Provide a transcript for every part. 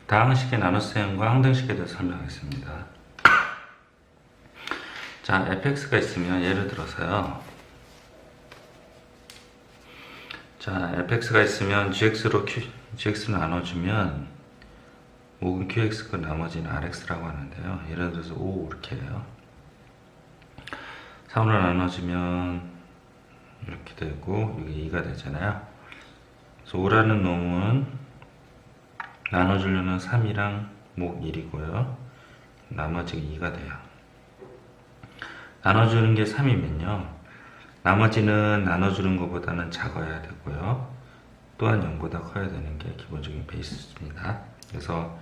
다항식의 나눗셈과 항등식에 대해서 설명하겠습니다. 자, fx가 있으면 예를 들어서요. 자, fx가 있으면 gx를 나눠주면 5은 qx고 나머지는 rx라고 하는데요. 예를 들어서 5 이렇게 해요. 3으로 나눠주면 이렇게 되고 여기 2가 되잖아요. 그래서 5라는 놈은 나눠주려는 3이랑 목 1이고요. 나머지가 2가 돼요. 나눠주는 게 3이면요. 나머지는 나눠주는 것보다는 작아야 되고요. 또한 0보다 커야 되는 게 기본적인 베이스입니다. 그래서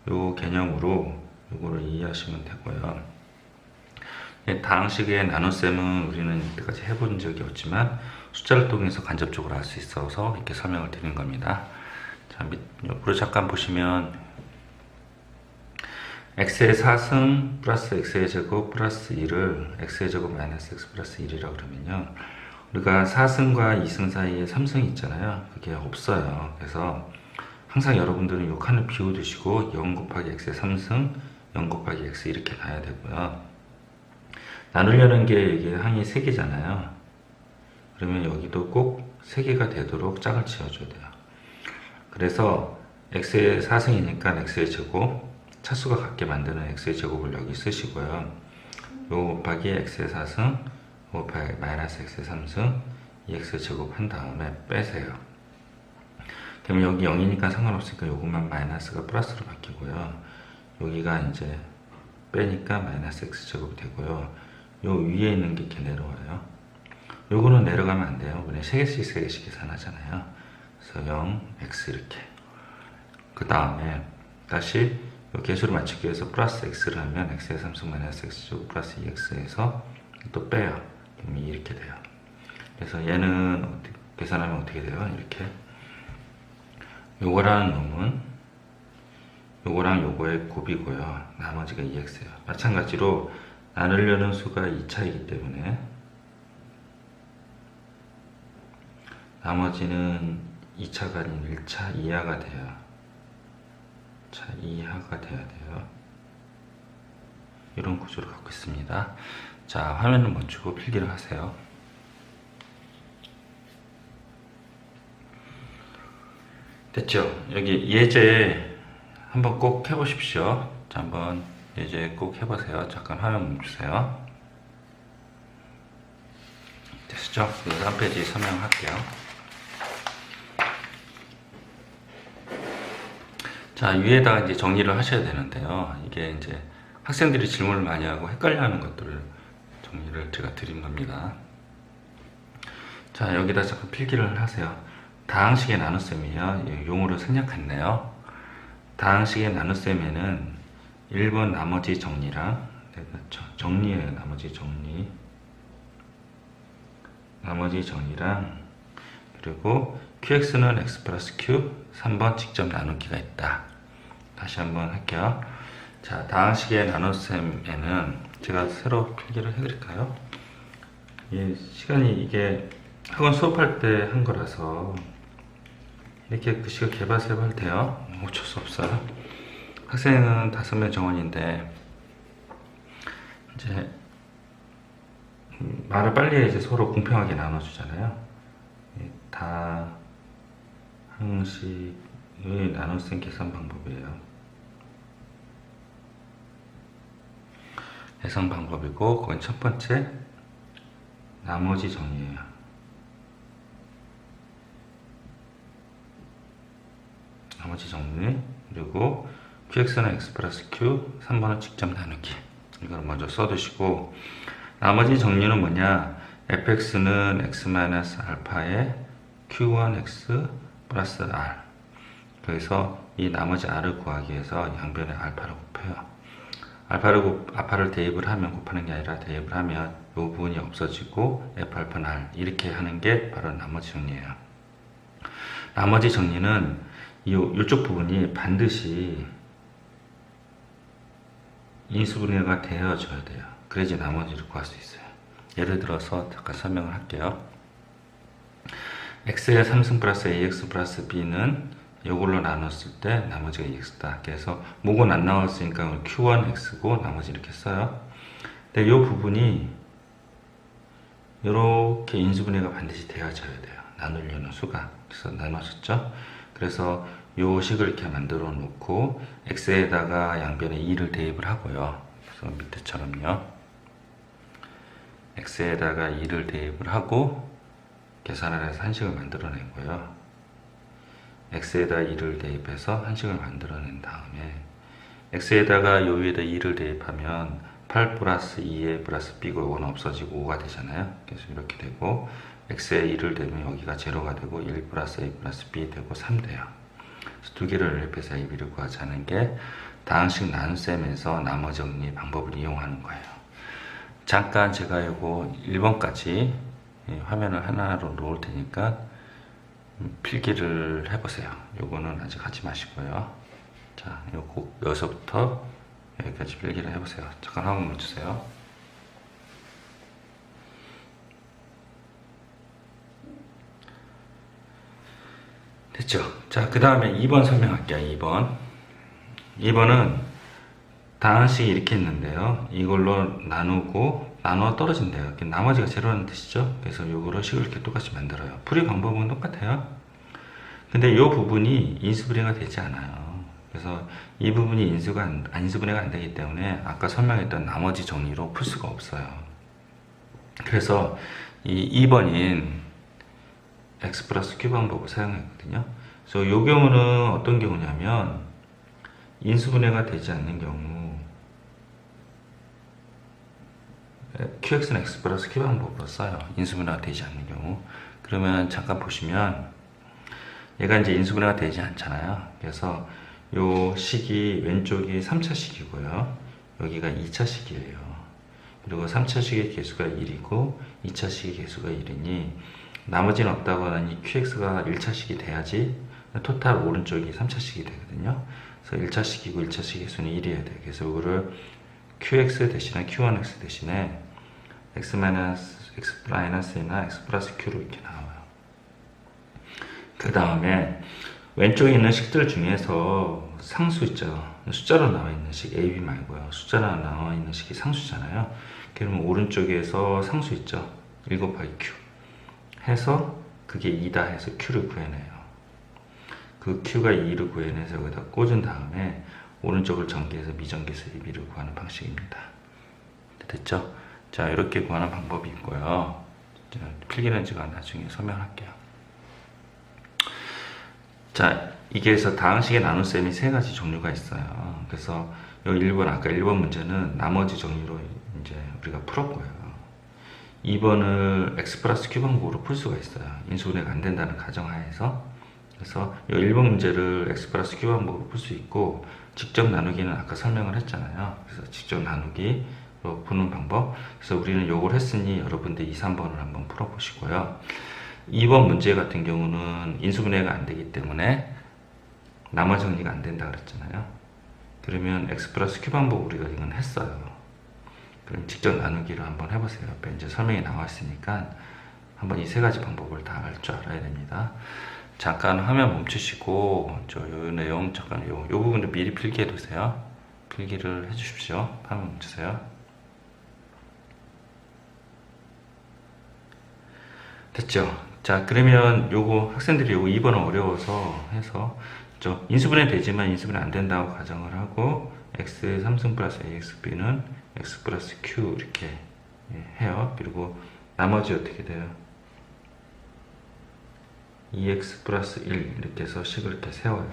요 개념으로 요거를 이해하시면 되고요. 다항식의 나눗셈은 우리는 이때까지 해본 적이 없지만 숫자를 통해서 간접적으로 알 수 있어서 이렇게 설명을 드린 겁니다. 자, 옆으로 잠깐 보시면 x의 4승 플러스 x의 제곱 플러스 1을 x의 제곱 마이너스 x 플러스 1이라고 그러면요. 우리가 4승과 2승 사이에 3승이 있잖아요. 그게 없어요. 그래서 항상 여러분들은 요 칸을 비워두시고 0 곱하기 x의 3승, 0 곱하기 x 이렇게 놔야 되고요. 나누려는 게 이게 항이 3개잖아요. 그러면 여기도 꼭 3개가 되도록 짝을 지어줘야 돼요. 그래서 x의 4승이니까 x의 제곱, 차수가 같게 만드는 x의 제곱을 여기 쓰시고요. 요 곱하기 x의 4승, 곱하기 마이너스 x의 3승, 이 x의 제곱 한 다음에 빼세요. 그러면 여기 0이니까 상관없으니까 요것만 마이너스가 플러스로 바뀌고요. 여기가 이제 빼니까 마이너스 x 제곱이 되고요. 요 위에 있는 게 이렇게 내려와요. 요거는 내려가면 안 돼요. 그냥 3개씩 계산하잖아요. 그래서 0, x 이렇게. 그 다음에 다시 요 개수를 맞추기 위해서 플러스 x를 하면 x의 3승 마이너스 x 제곱 플러스 2x에서 또 빼요. 그럼 이렇게 돼요. 그래서 얘는 계산하면 어떻게 돼요? 이렇게. 요거라는 놈은 요거랑 요거의 곱이고요. 나머지가 2x예요. 마찬가지로 나누려는 수가 2차이기 때문에 나머지는 2차가 아닌 1차 이하가 돼요. 자, 이하가 돼야 돼요. 이런 구조를 갖고 있습니다. 자, 화면을 멈추고 필기를 하세요. 됐죠? 여기 예제 한번 꼭 해보십시오. 자, 한번 예제 꼭 해보세요. 잠깐 화면 멈추세요. 됐죠? 그래서 한 페이지 설명할게요. 자, 위에다가 이제 정리를 하셔야 되는데요. 이게 이제 학생들이 질문을 많이 하고 헷갈려하는 것들을 정리를 제가 드린 겁니다. 자, 여기다 잠깐 필기를 하세요. 다항식의 나눗셈이요. 용어를 생략했네요. 다항식의 나눗셈에는 1번 나머지 정리랑, 정리예요. 나머지 정리랑, 그리고 qx는 x 플러스 q, 3번 직접 나누기가 있다. 다시 한번 할게요. 자, 다항식의 나눗셈에는 제가 새로 필기를 해드릴까요? 시간이 이게 학원 수업할 때 한 거라서 이렇게 글씨가 개발세발 돼요. 어쩔 수 없어요. 학생은 5명 정원인데 이제 말을 빨리 해야지 서로 공평하게 나눠주잖아요. 다항식의 나눗셈 계산 방법이에요. 계산 방법이고 그건 첫 번째 나머지 정리예요. 나머지 정리, 그리고 qx는 x 플러스 q, 3번은 직접 나누기. 이걸 먼저 써두시고, 나머지 정리는 뭐냐? fx는 x 마이너스 알파에 q1x 플러스 r. 그래서 이 나머지 r을 구하기 위해서 양변에 알파를 곱해요. 알파를 대입을 하면, 곱하는 게 아니라 대입을 하면 이 부분이 없어지고 f 알파는 r. 이렇게 하는 게 바로 나머지 정리예요. 나머지 정리는 이쪽 부분이 반드시 인수분해가 되어줘야 돼요. 그래야지 나머지를 구할 수 있어요. 예를 들어서 잠깐 설명을 할게요. x의 3승 플러스 ax 플러스 b는 이걸로 나눴을 때 나머지가 EX다. 그래서 목은 안 나왔으니까 Q1X고 나머지 이렇게 써요. 근데 이 부분이 이렇게 인수분해가 반드시 되어져야 돼요. 나누려는 수가. 그래서 나눠졌죠. 그래서 요 식을 이렇게 만들어 놓고 x에다가 양변에 2를 대입을 하고요. 그래서 밑에처럼요. x에다가 2를 대입을 하고 계산을 해서 한식을 만들어 내고요. x에다 2를 대입해서 한식을 만들어 낸 다음에 x에다가 요 위에다 2를 대입하면 8 플러스 2에 플러스 b고 이거는 없어지고 5가 되잖아요. 그래서 이렇게 되고 x에 2를 대면 여기가 제로가 되고 1 플러스 a 플러스 b 되고 3 돼요. 그래서 두 개를 연립해서 ab를 구하자는 게 다항식 나눗셈에서 나머 정리 방법을 이용하는 거예요. 잠깐 제가 이거 1번까지 화면을 하나로 놓을 테니까 필기를 해보세요. 요거는 아직 하지 마시고요. 자, 요거 여기서부터 여기까지 필기를 해보세요. 잠깐 한번 멈추세요. 됐죠? 자, 그 다음에 2번 설명할게요. 2번은 다항식이 이렇게 있는데요. 이걸로 나누고 나눠 떨어진대요. 나머지가 제로라는 뜻이죠. 그래서 요거를 식을 이렇게 똑같이 만들어요. 풀이 방법은 똑같아요. 근데 이 부분이 인수분해가 되지 않아요. 그래서 이 부분이 인수분해가 안 되기 때문에 아까 설명했던 나머지 정리로 풀 수가 없어요. 그래서 이 2번인 x 플러스 q 방법을 사용했거든요. 그래서 이 경우는 어떤 경우냐면 인수분해가 되지 않는 경우 qx는 x 플러스 q 방법으로 써요. 인수분해가 되지 않는 경우. 그러면 잠깐 보시면 얘가 이제 인수분해가 되지 않잖아요. 그래서 요 식이 왼쪽이 3차식이고요. 여기가 2차식이에요. 그리고 3차식의 개수가 1이고 2차식의 개수가 1이니 나머지는 없다고 하니 qx가 1차식이 돼야지 토탈 오른쪽이 3차식이 되거든요. 그래서 1차식이고 1차식 개수는 1이어야 돼요. 그래서 이거를 qx 대신에 q1x 대신에 x-나 x 플러스 q로 이렇게 나와요. 그 다음에 왼쪽에 있는 식들 중에서 상수 있죠. 숫자로 나와 있는 식 AB 말고요. 숫자로 나와 있는 식이 상수잖아요. 그러면 오른쪽에서 상수 있죠. 1 곱하기 q 해서 그게 2다 해서 q를 구해내요. 그 q가 2를 구해내서 여기다 꽂은 다음에 오른쪽을 전개해서 미전개수 AB를 구하는 방식입니다. 됐죠? 자, 이렇게 구하는 방법이 있고요. 필기는 제가 나중에 설명할게요. 자, 이게 해서 다항식의 나눗셈이 세 가지 종류가 있어요. 그래서 여기 1번, 아까 1번 문제는 나머지 정리로 이제 우리가 풀었고요. 2번을 x 플러스 q 방법으로 풀 수가 있어요. 인수분해가 안 된다는 가정하에서. 그래서 이 1번 문제를 x 플러스 q 방법으로 풀 수 있고, 직접 나누기는 아까 설명을 했잖아요. 그래서 직접 나누기로 푸는 방법. 그래서 우리는 요걸 했으니 여러분들 2, 3번을 한번 풀어보시고요. 2번 문제 같은 경우는 인수분해가 안 되기 때문에 나머지 정리가 안 된다 그랬잖아요. 그러면 x 플러스 q 방법 우리가 이건 했어요. 그럼 직접 나누기를 한번 해보세요. 옆에 이제 설명이 나왔으니까 한번 이 세 가지 방법을 다 알 줄 알아야 됩니다. 잠깐 화면 멈추시고 요 내용 잠깐 요 부분을 미리 필기해 두세요. 필기를 해 주십시오. 화면 멈추세요. 됐죠? 자, 그러면 요거 학생들이 요거 2번은 어려워서 해서 인수분해 되지만 인수분해 안 된다고 가정을 하고 x 3승 플러스 axb는 x 플러스 q 이렇게 해요. 그리고 나머지 어떻게 돼요? 2x 플러스 1 이렇게 해서 식을 이렇게 세워요.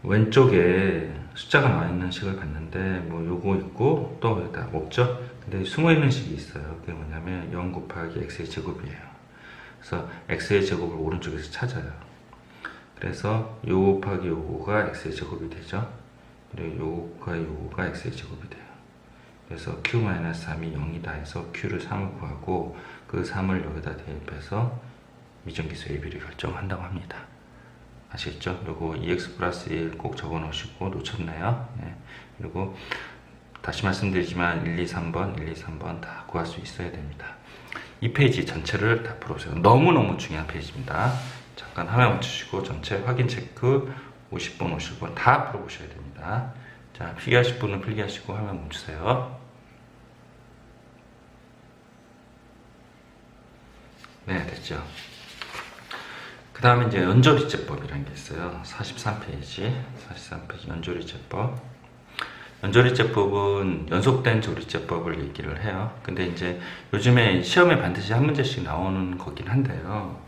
왼쪽에 숫자가 나와 있는 식을 봤는데 뭐 요거 있고 또 여기다 없죠? 근데 숨어 있는 식이 있어요. 그게 뭐냐면 0 곱하기 x의 제곱이에요. 그래서 x의 제곱을 오른쪽에서 찾아요. 그래서 요 곱하기 요거가 x의 제곱이 되죠. 그리고 요거가 요거가 x의 제곱이 돼요. 그래서 q-3이 0이다 해서 q를 3을 구하고 그 3을 여기다 대입해서 미정기수 AB를 결정한다고 합니다. 아시겠죠? 요거 2x 플러스 1 꼭 적어 놓으시고 놓쳤나요? 네. 그리고 다시 말씀드리지만 1, 2, 3번 다 구할 수 있어야 됩니다. 이 페이지 전체를 다 풀어보세요. 너무너무 중요한 페이지입니다. 잠깐 화면 멈추시고 전체 확인 체크 50번, 50번 다 풀어보셔야 됩니다. 자, 필기하실 분은 필기하시고 화면 멈추세요. 네, 됐죠. 그 다음에 이제 연조리제법이라는 게 있어요. 43페이지 연조리제법. 연조리제법은 연속된 조리제법을 얘기를 해요. 근데 이제 요즘에 시험에 반드시 한 문제씩 나오는 거긴 한데요.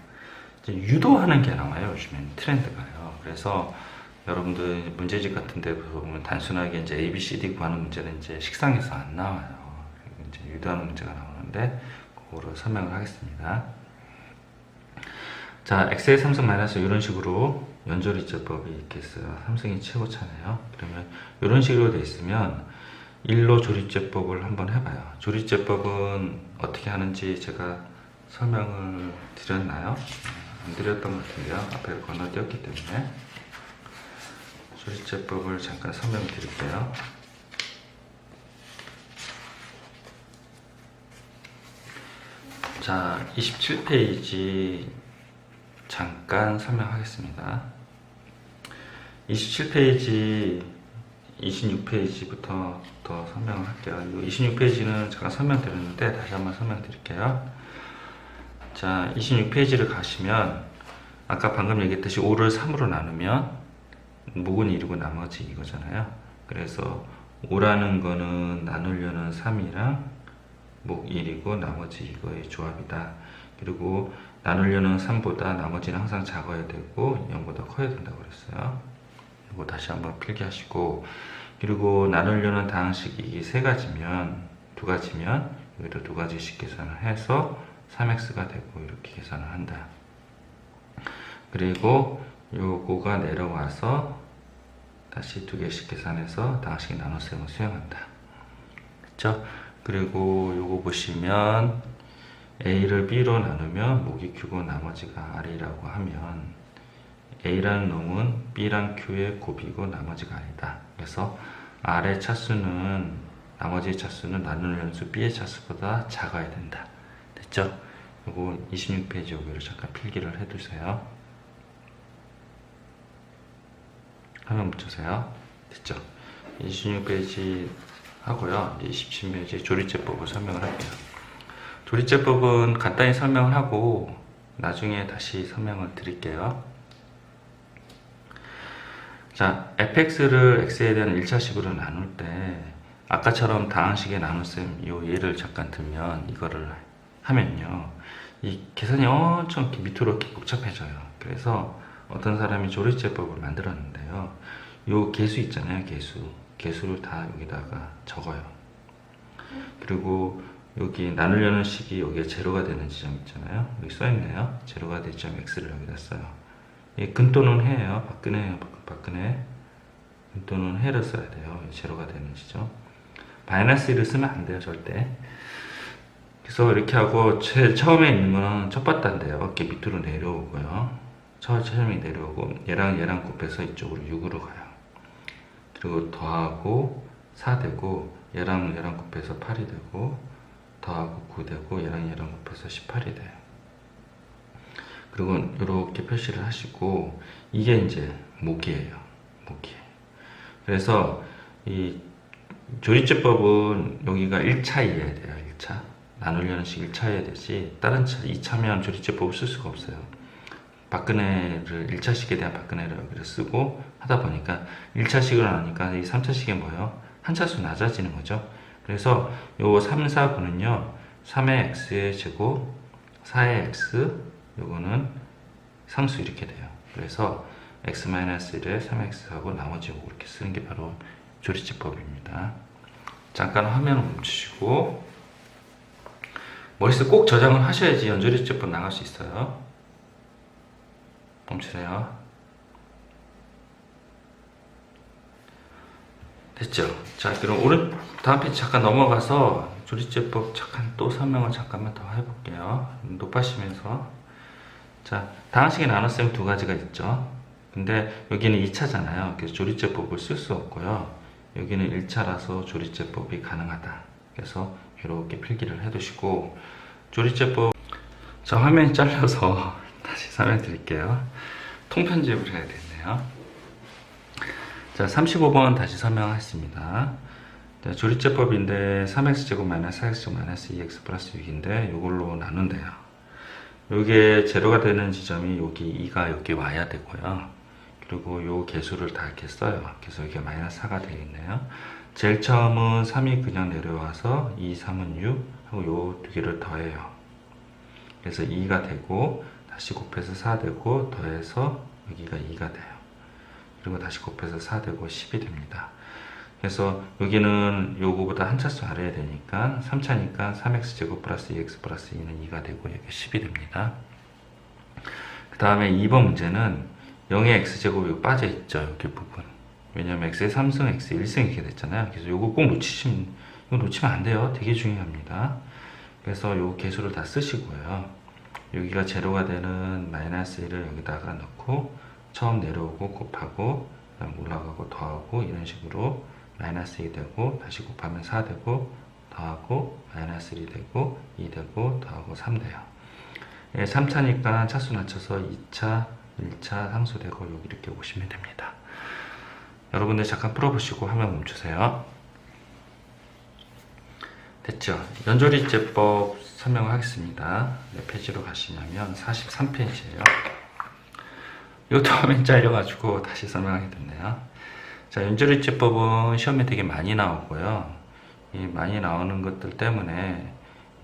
이제 유도하는 게 나와요. 요즘엔 트렌드가요. 그래서 여러분들 문제집 같은 데 보면 단순하게 이제 A, B, C, D 구하는 문제는 이제 식상에서 안 나와요. 이제 유도하는 문제가 나오는데 그거를 설명을 하겠습니다. 자, x의 삼성 마이너스 이런 식으로 연조리제법이 이렇게 있어요. 삼성이 최고차네요. 그러면 이런 식으로 돼 있으면 일로 조리제법을 한번 해봐요. 조리제법은 어떻게 하는지 제가 설명을 드렸나요? 안 드렸던 것 같은데요. 앞에 건너뛰었기 때문에 조리제법을 잠깐 설명 드릴게요. 자, 27페이지 잠깐 설명하겠습니다. 27페이지, 26페이지부터 더 설명을 할게요. 26페이지는 잠깐 설명드렸는데 다시 한번 설명드릴게요. 자, 26페이지를 가시면 아까 방금 얘기했듯이 5를 3으로 나누면 목은 1이고 나머지 이거잖아요. 그래서 5라는 거는 나누려는 3이랑 목 1이고 나머지 이거의 조합이다. 그리고 나누려는 3보다 나머지는 항상 작아야 되고 0보다 커야 된다고 그랬어요. 이거 다시 한번 필기하시고, 그리고 나누려는 다항식이 이게 세 가지면, 두 가지면 여기다 두 가지씩 계산을 해서 3x가 되고 이렇게 계산을 한다. 그리고 요거가 내려와서 다시 두 개씩 계산해서 다항식 나눗셈을 수행한다. 그렇죠? 그리고 요거 보시면 A를 B로 나누면 목이 Q고 나머지가 R이라고 하면 A라는 놈은 B랑 Q의 곱이고 나머지가 아니다. 그래서 R의 차수는 나머지 차수는 나누는 수 B의 차수보다 작아야 된다. 됐죠? 요거 26페이지 여기를 잠깐 필기를 해두세요. 화면 묻혀세요. 됐죠? 26페이지 하고요. 27페이지 조리제법을 설명을 할게요. 조리제법은 간단히 설명을 하고 나중에 다시 설명을 드릴게요. 자, fx를 x에 대한 1차식으로 나눌 때 아까처럼 다항식의 나눗셈 요 예를 잠깐 들면 이거를 하면요, 이 계산이 엄청 밑으로 이렇게 복잡해져요. 그래서 어떤 사람이 조리제법을 만들었는데요, 요 계수 있잖아요. 계수를 다 여기다가 적어요. 그리고 여기 나누려는 식이 여기에 제로가 되는 지점 있잖아요. 여기 써있네요. 제로가 될 점 x를 여기다 써요. 이 근또는 해예요. 박근혜 근또는 해를 써야 돼요. 제로가 되는 지점. 마이너스 1을 쓰면 안 돼요. 절대. 그래서 이렇게 하고 처음에 있는 거는 첫 바다인데요. 이렇게 밑으로 내려오고요. 처음에 내려오고 얘랑 곱해서 이쪽으로 6으로 가요. 그리고 더하고 4 되고 얘랑 곱해서 8이 되고 더하고 9 되고 얘랑 곱해서 18이 돼요. 그리고 이렇게 표시를 하시고 이게 이제 목이에요. 그래서 이 조리제법은 여기가 1차이어야 돼요. 1차. 나누려는 식 1차여야 되지 다른 2차면 조리제법을 쓸 수가 없어요. 박근혜를 1차식에 대한 박근혜를 여기를 쓰고 하다 보니까 1차식을 나누니까 이 3차식이 뭐예요? 한 차수 낮아지는 거죠. 그래서 요 3, 4분은요 3의 x의 제곱 4의 x 요거는 상수 이렇게 돼요. 그래서 x-1에 3x하고 나머지 요거 이렇게 쓰는 게 바로 조리제법입니다. 잠깐 화면을 멈추시고 머릿속에 꼭 저장을 하셔야지 연조리제법 나갈 수 있어요. 멈추세요. 됐죠? 자, 그럼 다음 페이지 잠깐 넘어가서 조리제법 잠깐 또 설명을 잠깐만 더 해볼게요. 높아시면서. 자, 다항식의 나눗셈 두 가지가 있죠. 근데 여기는 2차잖아요. 그래서 조리제법을 쓸 수 없고요. 여기는 1차라서 조리제법이 가능하다. 그래서 이렇게 필기를 해두시고 조리제법. 자, 화면이 잘려서 다시 설명드릴게요. 통편집을 해야 되네요. 자, 35번 다시 설명하겠습니다. 자, 조리제법인데 3x제곱 마이너스 4x제곱 마이너스 2x 플러스 6인데 이걸로 나눈대요. 요게 제로가 되는 지점이 여기 2가 여기 와야 되고요. 그리고 요 개수를 다 이렇게 써요. 그래서 이게 마이너스 4가 되겠네요. 제일 처음은 3이 그냥 내려와서 2, 3은 6 하고 요 두 개를 더해요. 그래서 2가 되고 다시 곱해서 4 되고 더해서 여기가 2가 돼요. 그리고 다시 곱해서 4 되고 10이 됩니다. 그래서 여기는 요거보다 한 차수 아래야 되니까 3차니까 3x제곱 플러스 2x 플러스 2는 2가 되고 여기 10이 됩니다. 그 다음에 2번 문제는 0의 x제곱이 빠져있죠. 여기 부분. 왜냐면 x의 3승, x의 1승 이렇게 됐잖아요. 그래서 요거 꼭 이거 놓치면 안 돼요. 되게 중요합니다. 그래서 요 개수를 다 쓰시고요. 여기가 제로가 되는 마이너스 1을 여기다가 넣고 처음 내려오고 곱하고 올라가고 더하고 이런 식으로 마이너스 2 되고 다시 곱하면 4 되고 더하고 마이너스 1이 되고 2 되고 더하고 3 돼요. 3차니까 차수 낮춰서 2차, 1차 상수되고 여기 이렇게 오시면 됩니다. 여러분들 잠깐 풀어보시고 화면 멈추세요. 됐죠? 연조리제법 설명하겠습니다. 몇 페이지로 가시냐면 43페이지예요. 이것도 화면 잘려가지고 다시 설명하게 됐네요. 자, 연조리제법은 시험에 되게 많이 나오고요. 이 많이 나오는 것들 때문에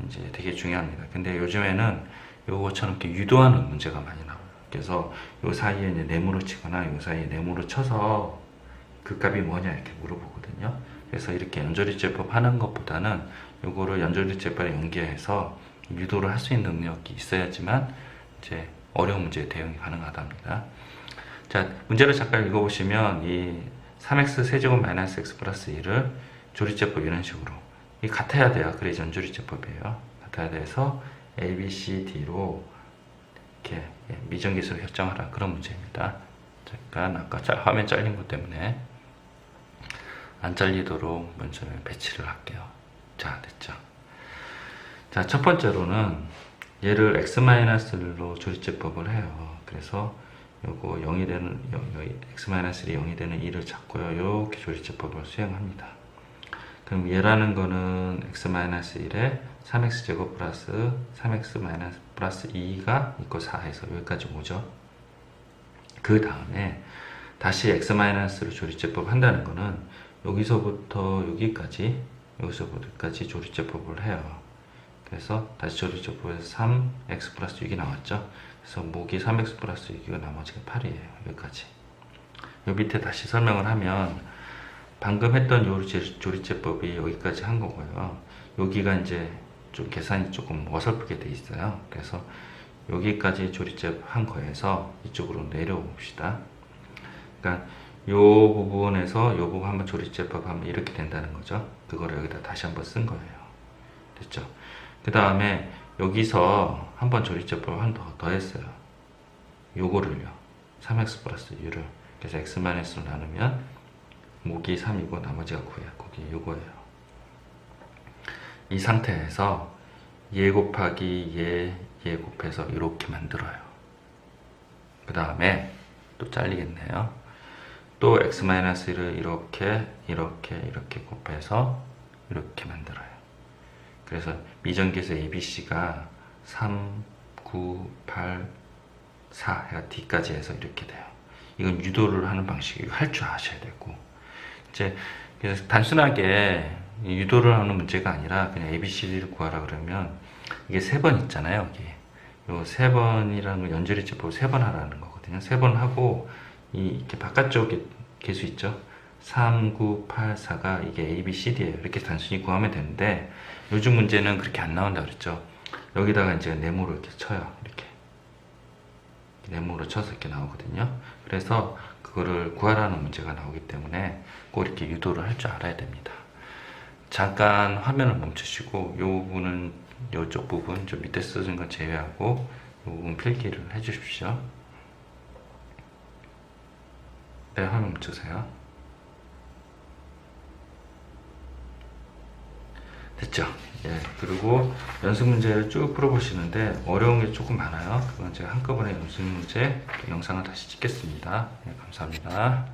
이제 되게 중요합니다. 근데 요즘에는 요거처럼 이렇게 유도하는 문제가 많이 나와요. 그래서 요 사이에 이제 네모로 치거나 요 사이에 네모로 쳐서 그 값이 뭐냐 이렇게 물어보거든요. 그래서 이렇게 연조리제법 하는 것보다는 요거를 연조리제법에 연계해서 유도를 할 수 있는 능력이 있어야지만 이제 어려운 문제에 대응이 가능하답니다. 자, 문제를 잠깐 읽어보시면 이 3x 세제곱 마이너스 x 플러스 1을 조리제법 이런 식으로 이 같아야 돼요. 그래 연조리제법이에요. 같아야 돼서 a, b, c, d로 이렇게 미정계수를 결정하라 그런 문제입니다. 잠깐 아까 화면 잘린 것 때문에 안 잘리도록 먼저 배치를 할게요. 자, 됐죠. 자, 첫 번째로는 얘를 x-1로 조리제법을 해요. 그래서 요거 0이 되는 x-1이 0이 되는 2를 잡고요. 이렇게 조리제법을 수행합니다. 그럼 얘라는 거는 x-1에 3x제곱 플러스 3x 플러스 2가 있고 4 해서 여기까지 오죠. 그 다음에 다시 x-를 조리제법 한다는 거는 여기서부터 여기까지 조리제법을 해요. 그래서 다시 조리제법에서 3x 플러스 6이 나왔죠. 그래서 목이 3x 플러스 6이고 나머지가 8이에요. 여기까지. 요 밑에 다시 설명을 하면 방금 했던 요 조리제법이 여기까지 한 거고요. 여기가 이제 좀 계산이 조금 어설프게 돼 있어요. 그래서 여기까지 조리제법 한 거에서 이쪽으로 내려봅시다. 그러니까 요 부분에서 요 부분 한번 조리제법 하면 이렇게 된다는 거죠. 그거를 여기다 다시 한번 쓴 거예요. 됐죠? 그 다음에 여기서 한번 조리제법 한 더 했어요. 요거를요. 3x 플러스 u를. 그래서 x-로 나누면 목이 3이고 나머지가 9예요. 거기 요거예요. 이 상태에서 얘 곱하기 얘 곱해서 이렇게 만들어요. 그 다음에 또 잘리겠네요. 또 x-1을 이렇게 곱해서 이렇게 만들어요. 그래서 미정계수 ABC가 3, 9, 8, 4 해가 D까지 해서 이렇게 돼요. 이건 유도를 하는 방식이고 할 줄 아셔야 되고 이제 그래서 단순하게 유도를 하는 문제가 아니라 그냥 ABCD를 구하라 그러면 이게 3번 있잖아요. 여기 요 3번이라는 건 연조리제법 3번 하라는 거거든요. 3번 하고 이렇게 바깥쪽에 개수 있죠. 3, 9, 8, 4가 이게 A, B, C, D예요. 이렇게 단순히 구하면 되는데 요즘 문제는 그렇게 안 나온다 그랬죠. 여기다가 이제 네모로 이렇게 쳐요. 이렇게 네모로 쳐서 이렇게 나오거든요. 그래서 그거를 구하라는 문제가 나오기 때문에 꼭 이렇게 유도를 할 줄 알아야 됩니다. 잠깐 화면을 멈추시고 이 부분은 이쪽 부분 좀 밑에 쓰는 건 제외하고 이 부분 필기를 해 주십시오. 네, 화면 멈추세요. 됐죠? 예, 그리고 연습 문제를 쭉 풀어보시는데 어려운 게 조금 많아요. 그건 제가 한꺼번에 연습 문제 영상을 다시 찍겠습니다. 네, 감사합니다.